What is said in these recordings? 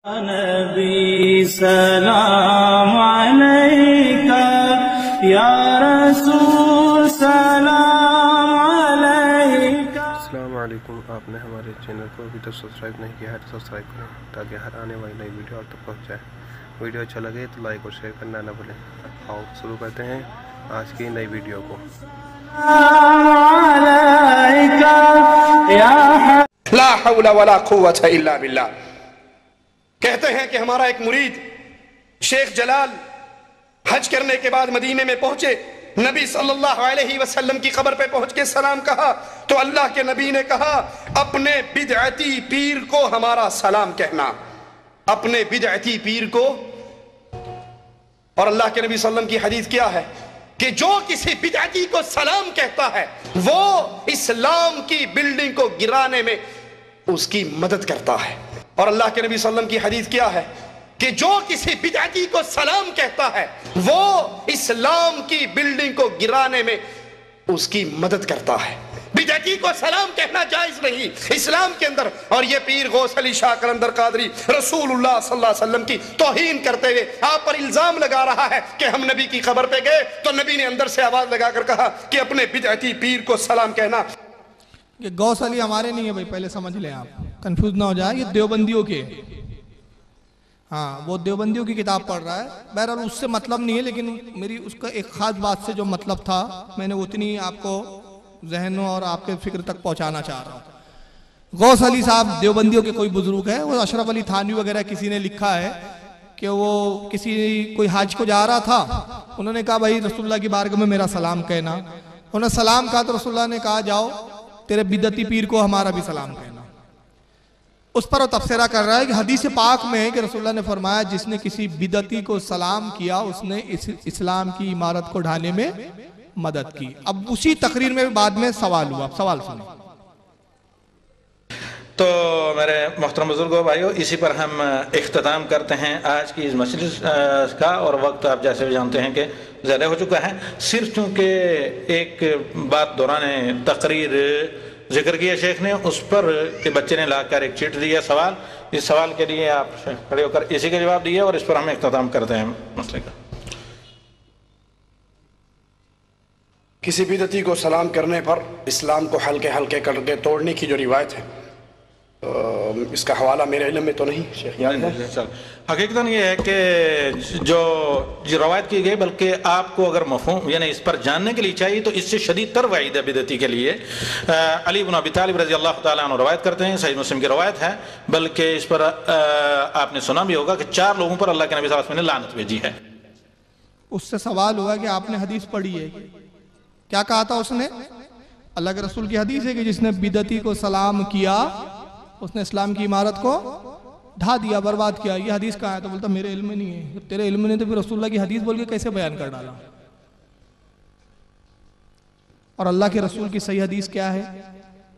نبی سلام علیکہ یا رسول سلام علیکہ۔ السلام علیکم۔ آپ نے ہمارے چینل کو ابھی تک سبسکرائب نہیں کیا ہے تو سبسکرائب کریں تاکہ ہر آنے والی نئی ویڈیو آپ تک پہنچ جائے۔ ویڈیو اچھا لگے تو لائک اور شیئر کرنا نہ بھولیں۔ آؤ شروع کرتے ہیں آج کی نئی ویڈیو کو۔ لا حول ولا قوت الا باللہ۔ کہتے ہیں کہ ہمارا ایک مرید شیخ جلال حج کرنے کے بعد مدینے میں پہنچے، نبی صلی اللہ علیہ وسلم کی قبر پہ پہنچ کے سلام کہا تو اللہ کے نبی نے کہا اپنے بدعتی پیر کو ہمارا سلام کہنا، اپنے بدعتی پیر کو۔ اور اللہ کے نبی صلی اللہ علیہ وسلم کی حدیث کیا ہے کہ جو کسی بدعتی کو سلام کہتا ہے وہ اسلام کی بلڈنگ کو گرانے میں اس کی مدد کرتا ہے۔ اور اللہ کے نبی صلی اللہ علیہ وسلم کی حدیث کیا ہے کہ جو کسی بدعتی کو سلام کہتا ہے وہ اسلام کی بلڈنگ کو گرانے میں اس کی مدد کرتا ہے۔ بدعتی کو سلام کہنا جائز نہیں اسلام کے اندر۔ اور یہ پیر غوث علی شاہ قلندر قادری رسول اللہ صلی اللہ علیہ وسلم کی توہین کرتے ہوئے آپ پر الزام لگا رہا ہے کہ ہم نبی کی قبر پہ گئے تو نبی نے اندر سے آواز لگا کر کہا کہ اپنے بدعتی پیر کو سلام کہنا۔ یہ غوث علی ہمارے نہیں ہے بھائی، پہلے سمجھ لیں آپ، کنفیوز نہ ہو جائے، یہ دیوبندیوں کے، ہاں وہ دیوبندیوں کی کتاب پڑھ رہا ہے۔ بہرحال اس سے مطلب نہیں ہے، لیکن میری اس کا ایک خاص بات سے جو مطلب تھا میں نے اتنی آپ کو ذہنوں اور آپ کے فکر تک پہنچانا چاہ رہا ہوں۔ غوث علی صاحب دیوبندیوں کے کوئی بزرگ ہے، وہ اشرف علی تھانوی وغیرہ کسی نے لکھا ہے کہ وہ کوئی حج کو جا رہا تھا، انہوں نے کہا بھائی رسول اللہ کی بارگاہ میں میرا سلام کہنا۔ انہوں نے سلام کہا تو رسول اللہ نے کہا جاؤ تیرے بدعتی پیر کو ہمارا بھی سلام کہنا۔ اس پر وہ تبصرہ کر رہا ہے کہ حدیث پاک میں ہے کہ رسول اللہ نے فرمایا جس نے کسی بدعتی کو سلام کیا اس نے اسلام کی عمارت کو ڈھانے میں مدد کی۔ اب اسی تقریر میں بعد میں سوال ہوا، سوال سنیں۔ تو میرے محترم بزرگوں بھائیو، اسی پر ہم اختتام کرتے ہیں آج کی اس مجلس کا، اور وقت آپ جیسے بھی جانتے ہیں کہ زیادہ ہو چکا ہے۔ صرف چونکہ ایک بات دوران تقریر ذکر کیا شیخ نے، اس پر کہ بچے نے لا کر ایک چٹ دیا سوال، اس سوال کے لیے آپ کھڑے ہو کر اسی کا جواب دیے اور اس پر ہم اختتام کرتے ہیں مسئلے کا۔ کسی بدعتی کو سلام کرنے پر اسلام کو ہلکے ہلکے کر کے توڑنے کی جو روایت ہے اس کا حوالہ میرے علم میں تو نہیں شیخ یاد ہے۔ حقیقتاً یہ ہے کہ جو روایت کی گئی، بلکہ آپ کو اگر مفہوم یعنی اس پر جاننے کے لیے چاہیے تو اس سے شدید تر وعید ہے بدعتی کے لیے۔ علی بن ابی طالب رضی اللہ تعالیٰ عنہ روایت کرتے ہیں، صحیح مسلم کی روایت ہے، بلکہ اس پر آپ نے سنا بھی ہوگا کہ 4 لوگوں پر اللہ کے نبی صلی اللہ علیہ وسلم نے لعنت بھیجی ہے۔ اس سے سوال ہوا کہ آپ نے حدیث پڑھی ہے، کیا کہا تھا اس نے؟ اللہ کے رسول کی حدیث ہے کہ جس نے بدعتی کو سلام کیا اس نے اسلام کی عمارت کو ڈھا دیا، برباد کیا۔ یہ حدیث کہاں ہے؟ تو بولتا میرے علم میں نہیں ہے۔ تیرے علم میں نہیں تو پھر رسول اللہ کی حدیث بول کے کیسے بیان کر ڈالا؟ اور اللہ کے رسول کی صحیح حدیث کیا ہے؟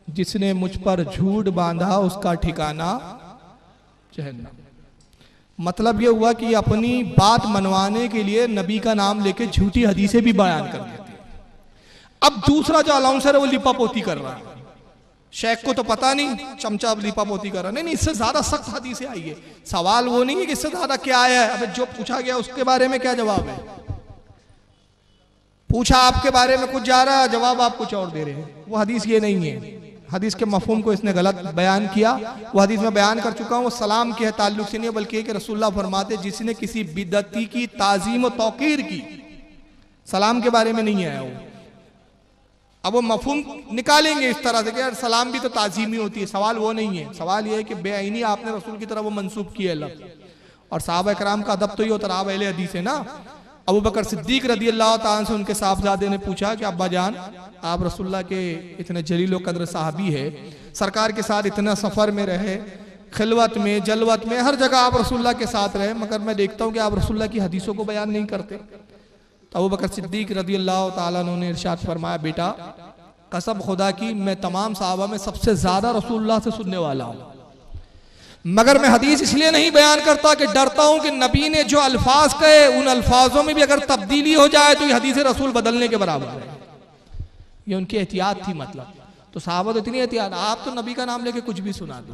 جس نے مجھ پر جھوٹ باندھا اس کا ٹھکانہ جہنم۔ مطلب یہ ہوا کہ یہ اپنی بات منوانے کے لیے نبی کا نام لے کے جھوٹی حدیثیں بھی بیان کر دیتے ہیں۔ اب دوسرا جو الاؤنسر ہے وہ لپا پوتی کر رہا ہے، شیخ کو تو پتا نہیں، چمچہ لپا پوتی کر رہا ہے۔ نہیں اس سے زیادہ سخت حدیثیں آئی ہے۔ سوال وہ نہیں ہے کہ اس سے زیادہ کیا آیا ہے، اب جو پوچھا گیا اس کے بارے میں کیا جواب ہے؟ پوچھا آپ کے بارے میں کچھ جا رہا ہے، جواب آپ کچھ اور دے رہے ہیں۔ وہ حدیث یہ نہیں ہے، حدیث کے مفہوم کو اس نے غلط بیان کیا۔ وہ حدیث میں بیان کر چکا ہوں، وہ سلام کے تعلق سے نہیں ہے، بلکہ کہ رسول اللہ فرماتے جس نے کسی بدعتی کی تعظیم و توقیر کی، سلام کے بارے میں نہیں آیا وہ۔ اب وہ مفہوم نکالیں گے اس طرح سے کہ سلام بھی تو تعظیمی ہوتی ہے۔ سوال وہ نہیں ہے، سوال یہ ہے کہ بے عینی آپ نے رسول کی طرف وہ منسوب کیا ہے لفظ، اور صحابہ کرام کا ادب تو یہ ہوتا رہا، آپ اہل حدیث ہے نا۔ ابو بکر صدیق رضی اللہ تعالیٰ سے ان کے صاحبزادے نے پوچھا کہ ابا جان آپ رسول اللہ کے اتنے جلیل و قدر صحابی ہے، سرکار کے ساتھ اتنا سفر میں رہے، خلوت میں جلوت میں ہر جگہ آپ رسول اللہ کے ساتھ رہے، مگر میں دیکھتا ہوں کہ آپ رسول اللہ کی حدیثوں کو بیان نہیں کرتے۔ ابو بکر صدیق رضی اللہ تعالیٰ عنہ نے ارشاد فرمایا بیٹا قسم خدا کی میں تمام صحابہ میں سب سے زیادہ رسول اللہ سے سننے والا ہوں، مگر میں حدیث اس لیے نہیں بیان کرتا کہ ڈرتا ہوں کہ نبی نے جو الفاظ کہے ان الفاظوں میں بھی اگر تبدیلی ہو جائے تو یہ حدیث رسول بدلنے کے برابر ہے۔ یہ ان کی احتیاط تھی۔ مطلب تو صحابہ تو اتنی احتیاط، آپ تو نبی کا نام لے کے کچھ بھی سنا دو۔